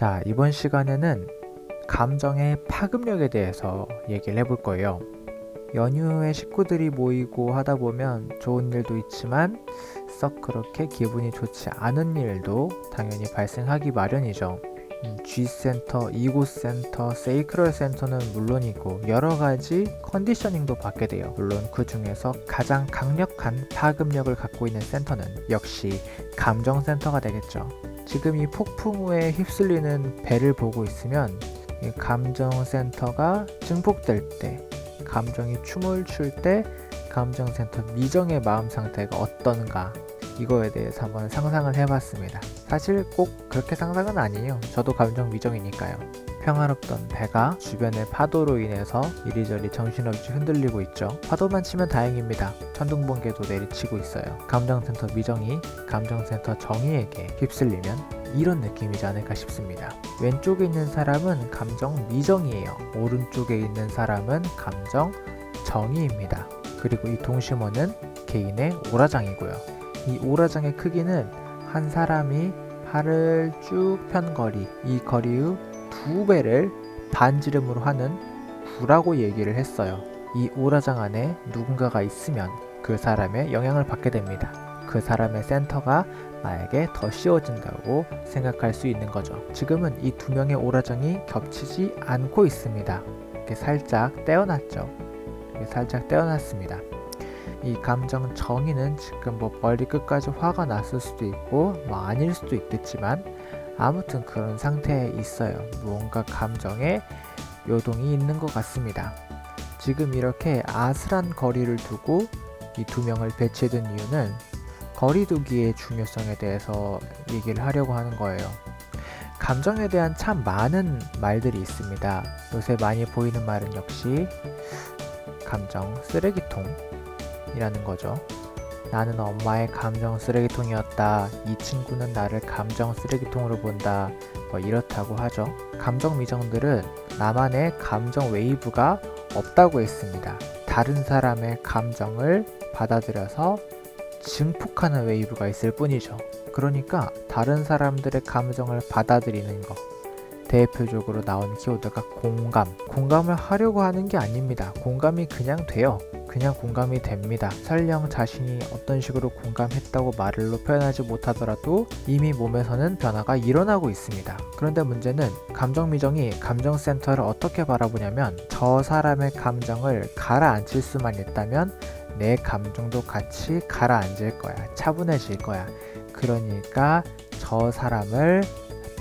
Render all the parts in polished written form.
자, 이번 시간에는 감정의 파급력에 대해서 얘기를 해볼 거예요. 연휴에 식구들이 모이고 하다 보면 좋은 일도 있지만 썩 그렇게 기분이 좋지 않은 일도 당연히 발생하기 마련이죠. G센터, 이고센터, 세이크럴 센터는 물론이고 여러 가지 컨디셔닝도 받게 돼요. 물론 그 중에서 가장 강력한 파급력을 갖고 있는 센터는 역시 감정센터가 되겠죠. 지금 이 폭풍 후에 휩쓸리는 배를 보고 있으면 이 감정센터가 증폭될 때, 감정이 춤을 출 때 감정센터 미정의 마음 상태가 어떤가, 이거에 대해서 한번 상상을 해봤습니다. 사실 꼭 그렇게 상상은 아니에요. 저도 감정 미정이니까요. 평화롭던 배가 주변의 파도로 인해서 이리저리 정신없이 흔들리고 있죠. 파도만 치면 다행입니다. 천둥번개도 내리치고 있어요. 감정센터 미정이 감정센터 정의에게 휩쓸리면 이런 느낌이지 않을까 싶습니다. 왼쪽에 있는 사람은 감정 미정이에요. 오른쪽에 있는 사람은 감정 정의입니다. 그리고 이 동심원은 개인의 오라장이고요. 이 오라장의 크기는 한 사람이 팔을 쭉 편 거리, 이 거리의 2배를 반지름으로 하는 구라고 얘기를 했어요. 이 오라장 안에 누군가가 있으면 그 사람의 영향을 받게 됩니다. 그 사람의 센터가 나에게 더 씌워진다고 생각할 수 있는 거죠. 지금은 이 두 명의 오라장이 겹치지 않고 있습니다. 이렇게 살짝 떼어놨죠. 이렇게 살짝 떼어놨습니다. 이 감정 정의는 지금 머리 끝까지 화가 났을 수도 있고 아닐 수도 있겠지만 아무튼 그런 상태에 있어요. 무언가 감정에 요동이 있는 것 같습니다. 지금 이렇게 아슬한 거리를 두고 이 두 명을 배치해둔 이유는 거리두기의 중요성에 대해서 얘기를 하려고 하는 거예요. 감정에 대한 참 많은 말들이 있습니다. 요새 많이 보이는 말은 역시 감정 쓰레기통이라는 거죠. 나는 엄마의 감정 쓰레기통이었다. 이 친구는 나를 감정 쓰레기통으로 본다. 이렇다고 하죠. 감정 미정들은 나만의 감정 웨이브가 없다고 했습니다. 다른 사람의 감정을 받아들여서 증폭하는 웨이브가 있을 뿐이죠. 그러니까 다른 사람들의 감정을 받아들이는 거. 대표적으로 나온 키워드가 공감. 공감을 하려고 하는 게 아닙니다. 공감이 그냥 돼요. 그냥 공감이 됩니다. 설령 자신이 어떤 식으로 공감했다고 말로 표현하지 못하더라도 이미 몸에서는 변화가 일어나고 있습니다. 그런데 문제는 감정미정이 감정센터를 어떻게 바라보냐면 저 사람의 감정을 가라앉힐 수만 있다면 내 감정도 같이 가라앉을 거야. 차분해질 거야. 그러니까 저 사람을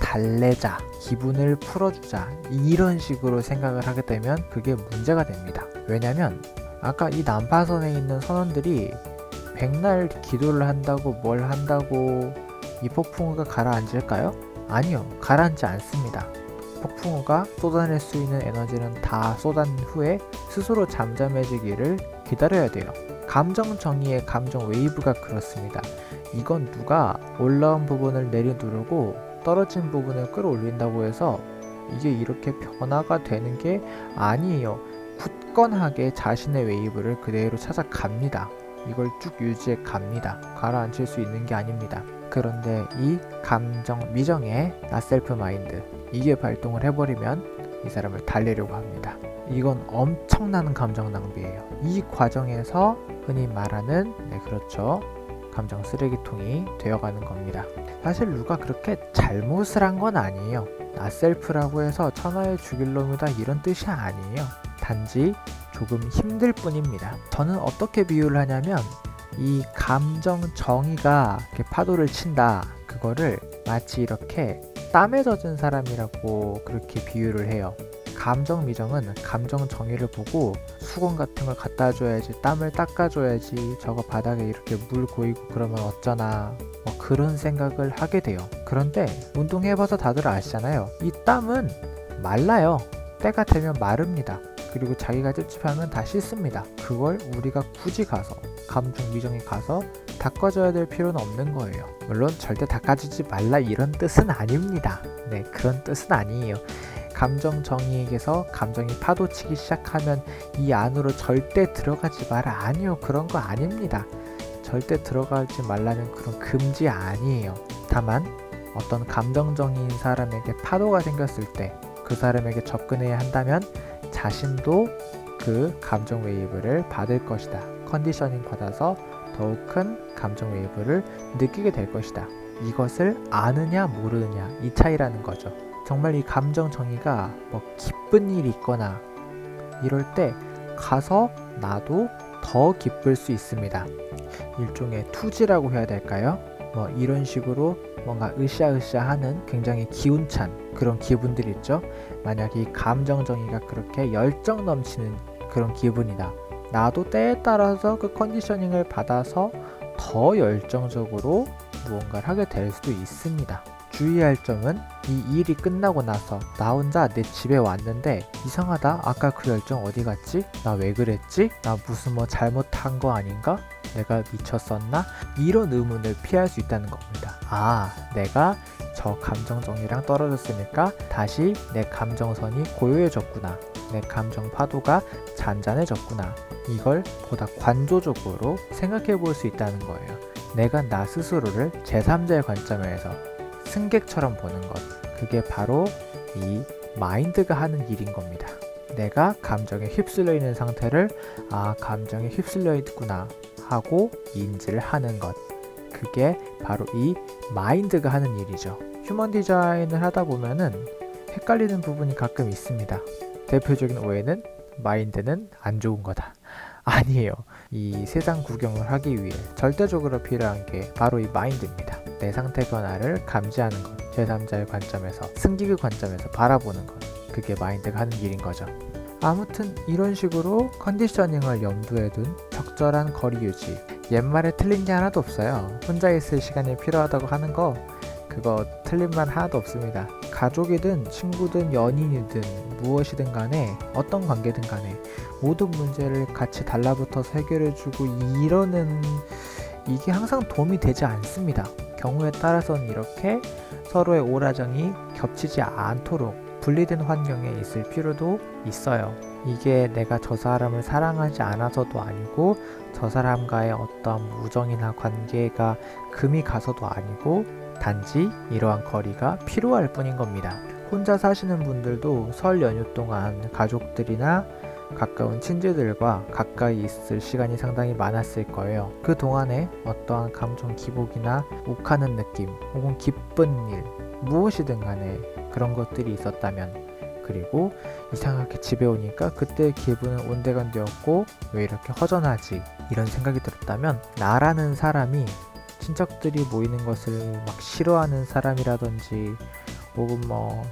달래자, 기분을 풀어주자, 이런 식으로 생각을 하게 되면 그게 문제가 됩니다. 왜냐면 아까 이 난파선에 있는 선원들이 백날 기도를 한다고 뭘 한다고 이 폭풍우가 가라앉을까요? 아니요, 가라앉지 않습니다. 폭풍우가 쏟아낼 수 있는 에너지는 다 쏟아낸 후에 스스로 잠잠해지기를 기다려야 돼요. 감정 정의의 감정 웨이브가 그렇습니다. 이건 누가 올라온 부분을 내려누르고 떨어진 부분을 끌어올린다고 해서 이게 이렇게 변화가 되는 게 아니에요. 굳건하게 자신의 웨이브를 그대로 찾아갑니다. 이걸 쭉 유지해 갑니다. 가라앉힐 수 있는 게 아닙니다. 그런데 이 감정 미정의 나셀프 마인드, 이게 발동을 해버리면 이 사람을 달래려고 합니다. 이건 엄청난 감정 낭비예요. 이 과정에서 흔히 말하는 그렇죠, 감정 쓰레기통이 되어가는 겁니다. 사실 누가 그렇게 잘못을 한 건 아니에요. 나셀프라고 해서 천하의 죽일 놈이다 이런 뜻이 아니에요. 단지 조금 힘들 뿐입니다. 저는 어떻게 비유를 하냐면 이 감정 정의가 이렇게 파도를 친다, 그거를 마치 이렇게 땀에 젖은 사람이라고 그렇게 비유를 해요. 감정 미정은 감정 정의를 보고 수건 같은 걸 갖다 줘야지, 땀을 닦아줘야지, 저거 바닥에 이렇게 물 고이고 그러면 어쩌나, 그런 생각을 하게 돼요. 그런데 운동해봐서 다들 아시잖아요. 이 땀은 말라요. 때가 되면 마릅니다. 그리고 자기가 찝찝하면 다 씻습니다. 그걸 우리가 굳이 가서 감정 미정에 가서 닦아줘야 될 필요는 없는 거예요. 물론 절대 닦아주지 말라 이런 뜻은 아닙니다. 네, 그런 뜻은 아니에요. 감정 정의에게서 감정이 파도치기 시작하면 이 안으로 절대 들어가지 마라, 아니요, 그런 거 아닙니다. 절대 들어가지 말라는 그런 금지 아니에요. 다만 어떤 감정적인 사람에게 파도가 생겼을 때 그 사람에게 접근해야 한다면 자신도 그 감정 웨이브를 받을 것이다. 컨디셔닝 받아서 더욱 큰 감정 웨이브를 느끼게 될 것이다. 이것을 아느냐 모르느냐 이 차이라는 거죠. 정말 이 감정 정의가 뭐 기쁜 일이 있거나 이럴 때 가서 나도 더 기쁠 수 있습니다. 일종의 투지라고 해야 될까요? 뭐 이런 식으로 뭔가 으쌰으쌰하는 굉장히 기운찬 그런 기분들 있죠. 만약 이 감정 정의가 그렇게 열정 넘치는 그런 기분이다. 나도 때에 따라서 그 컨디셔닝을 받아서 더 열정적으로 무언가를 하게 될 수도 있습니다. 주의할 점은 이 일이 끝나고 나서 나 혼자 내 집에 왔는데 이상하다. 아까 그 열정 어디 갔지? 나 왜 그랬지? 나 무슨 뭐 잘못한 거 아닌가? 내가 미쳤었나? 이런 의문을 피할 수 있다는 겁니다. 아, 내가 저 감정 정의랑 떨어졌으니까 다시 내 감정선이 고요해졌구나. 내 감정 파도가 잔잔해졌구나. 이걸 보다 관조적으로 생각해 볼 수 있다는 거예요. 내가 나 스스로를 제3자의 관점에서 승객처럼 보는 것. 그게 바로 이 마인드가 하는 일인 겁니다. 내가 감정에 휩쓸려 있는 상태를 감정에 휩쓸려 있구나 하고 인지를 하는 것. 그게 바로 이 마인드가 하는 일이죠. 휴먼 디자인을 하다 보면은 헷갈리는 부분이 가끔 있습니다. 대표적인 오해는 마인드는 안 좋은 거다. 아니에요. 이 세상 구경을 하기 위해 절대적으로 필요한 게 바로 이 마인드입니다. 내 상태 변화를 감지하는 것, 제3자의 관점에서, 승객의 관점에서 바라보는 것. 그게 마인드가 하는 일인 거죠. 아무튼 이런 식으로 컨디셔닝을 염두에 둔 적절한 거리 유지. 옛말에 틀린 게 하나도 없어요. 혼자 있을 시간이 필요하다고 하는 거 그거 틀린 말 하나도 없습니다. 가족이든 친구든 연인이든 무엇이든 간에 어떤 관계든 간에 모든 문제를 같이 달라붙어서 해결해주고 이러는 이게 항상 도움이 되지 않습니다. 경우에 따라서는 이렇게 서로의 오라정이 겹치지 않도록 분리된 환경에 있을 필요도 있어요. 이게 내가 저 사람을 사랑하지 않아서도 아니고 저 사람과의 어떤 우정이나 관계가 금이 가서도 아니고 단지 이러한 거리가 필요할 뿐인 겁니다. 혼자 사시는 분들도 설 연휴 동안 가족들이나 가까운 친지들과 가까이 있을 시간이 상당히 많았을 거예요. 그 동안에 어떠한 감정 기복이나 욱하는 느낌 혹은 기쁜 일 무엇이든 간에 그런 것들이 있었다면 그리고 이상하게 집에 오니까 그때의 기분은 온데간데였고 왜 이렇게 허전하지 이런 생각이 들었다면 나라는 사람이 친척들이 모이는 것을 막 싫어하는 사람이라든지 혹은 뭐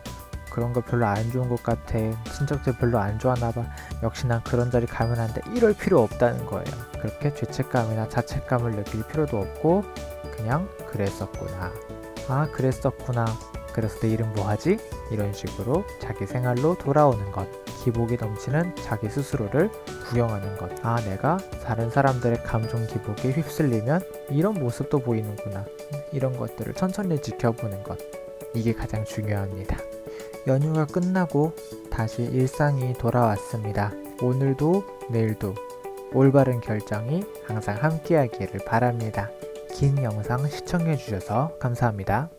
그런 거 별로 안 좋은 것 같아 친척들 별로 안 좋아하나 봐 역시 난 그런 자리 가면 안 돼 이럴 필요 없다는 거예요. 그렇게 죄책감이나 자책감을 느낄 필요도 없고 그냥 그랬었구나 그랬었구나 그래서 내일은 뭐하지? 이런 식으로 자기 생활로 돌아오는 것 기복이 넘치는 자기 스스로를 구경하는 것 내가 다른 사람들의 감정 기복에 휩쓸리면 이런 모습도 보이는구나 이런 것들을 천천히 지켜보는 것 이게 가장 중요합니다. 연휴가 끝나고 다시 일상이 돌아왔습니다. 오늘도 내일도 올바른 결정이 항상 함께하기를 바랍니다. 긴 영상 시청해주셔서 감사합니다.